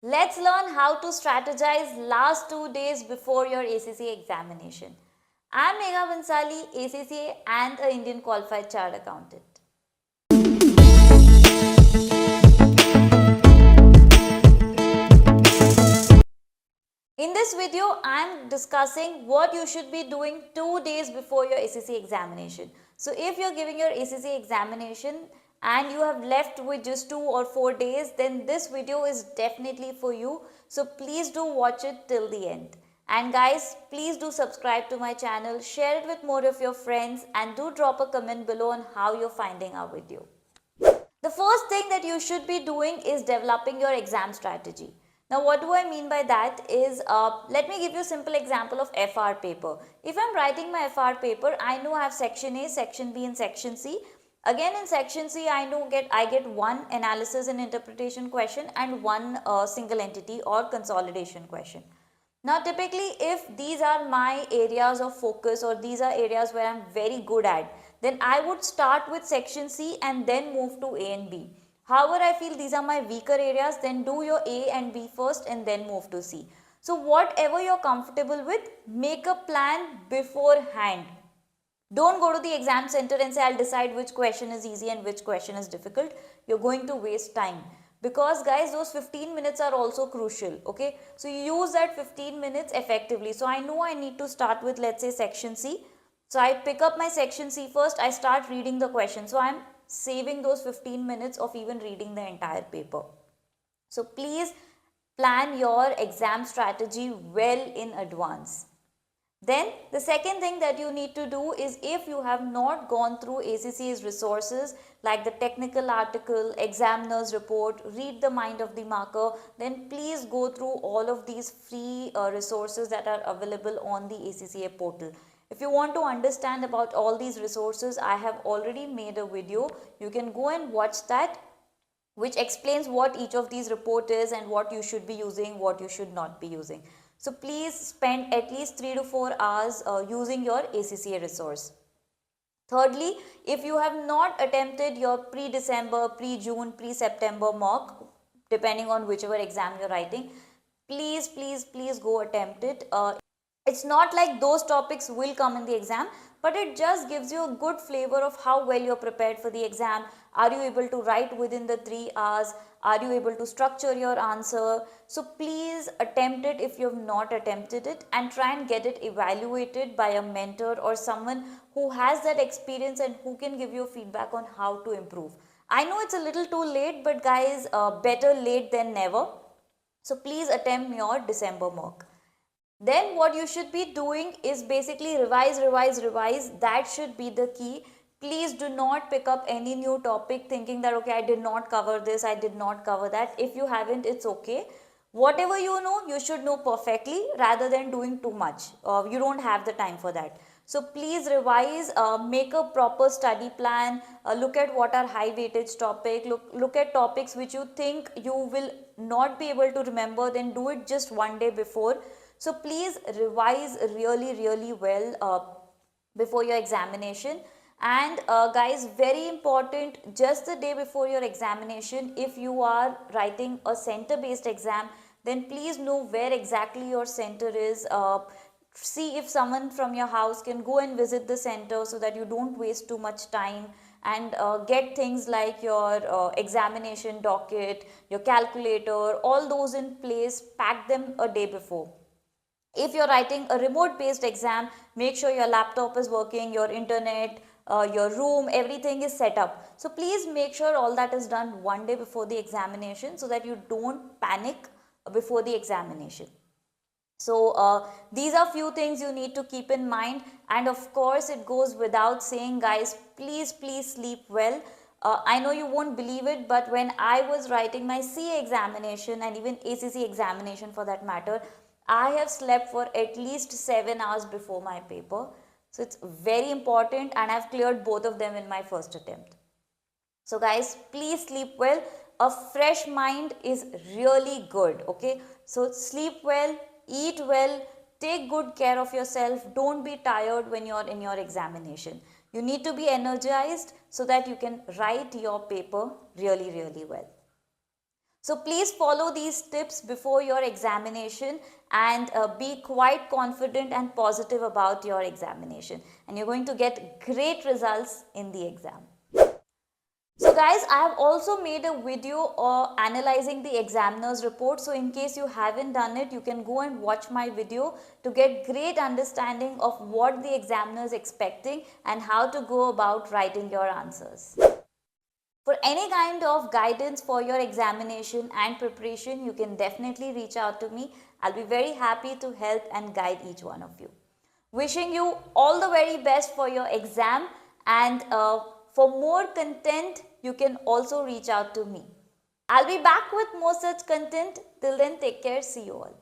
Let's learn how to strategize last 2 days before your ACCA examination. I'm Megha Bansali, ACCA and an Indian Qualified Chartered Accountant. In this video, I'm discussing what you should be doing 2 days before your ACCA examination. So if you're giving your ACCA examination and you have left with just 2 or 4 days, then this video is definitely for you. So please do watch it till the end. And guys, please do subscribe to my channel, share it with more of your friends, and do drop a comment below on how you're finding our video. The first thing that you should be doing is developing your exam strategy. Now what do I mean by that is, let me give you a simple example of FR paper. If I'm writing my FR paper, I know I have section A, section B and section C. Again in section C, I get one analysis and interpretation question and one single entity or consolidation question. Now typically if these are my areas of focus or these are areas where I'm very good at, then I would start with section C and then move to A and B. However, I feel these are my weaker areas, then do your A and B first and then move to C. So whatever you're comfortable with, make a plan beforehand. Don't go to the exam center and say I'll decide which question is easy and which question is difficult. You're going to waste time. Because guys, those 15 minutes are also crucial, okay? So you use that 15 minutes effectively. So I know I need to start with, let's say, section C. So I pick up my section C first, I start reading the question. So I'm saving those 15 minutes of even reading the entire paper. So please plan your exam strategy well in advance. Then the second thing that you need to do is, if you have not gone through ACCA's resources like the technical article, examiner's report, read the mind of the marker, then please go through all of these free resources that are available on the ACCA portal. If you want to understand about all these resources, I have already made a video. You can go and watch that, which explains what each of these report is and what you should be using, what you should not be using. So please spend at least 3 to 4 hours using your ACCA resource. Thirdly, if you have not attempted your pre-December, pre-June, pre-September mock, depending on whichever exam you're writing, please go attempt it. It's not like those topics will come in the exam, but it just gives you a good flavor of how well you're prepared for the exam. Are you able to write within the 3 hours? Are you able to structure your answer? So please attempt it if you have not attempted it, and try and get it evaluated by a mentor or someone who has that experience and who can give you feedback on how to improve. I know it's a little too late, but guys, better late than never. So please attempt your December mock. Then what you should be doing is basically revise. That should be the key. Please do not pick up any new topic thinking that, okay, I did not cover this, I did not cover that. If you haven't, it's okay. Whatever you know, you should know perfectly rather than doing too much. You don't have the time for that. So please revise, make a proper study plan, look at what are high weightage topic, look at topics which you think you will not be able to remember, then do it just one day before. So please revise really well before your examination. And guys, very important, just the day before your examination, if you are writing a center based exam, then please know where exactly your center is. See if someone from your house can go and visit the center so that you don't waste too much time, and get things like your examination docket, your calculator, all those in place, pack them a day before. If you're writing a remote based exam, make sure your laptop is working, your internet, your room, everything is set up. So please make sure all that is done one day before the examination so that you don't panic before the examination. So these are few things you need to keep in mind, and of course it goes without saying, guys, please sleep well. I know you won't believe it, but when I was writing my CA examination and even ACC examination for that matter, I have slept for at least 7 hours before my paper. So it's very important, and I've cleared both of them in my first attempt. So guys, please sleep well. A fresh mind is really good, okay? So sleep well, eat well, take good care of yourself. Don't be tired when you're in your examination. You need to be energized so that you can write your paper really well. So please follow these tips before your examination and be quite confident and positive about your examination, and you're going to get great results in the exam. So guys, I have also made a video analyzing the examiner's report. So in case you haven't done it, you can go and watch my video to get great understanding of what the examiner is expecting and how to go about writing your answers. For any kind of guidance for your examination and preparation, you can definitely reach out to me. I'll be very happy to help and guide each one of you. Wishing you all the very best for your exam, and for more content, you can also reach out to me. I'll be back with more such content. Till then, take care. See you all.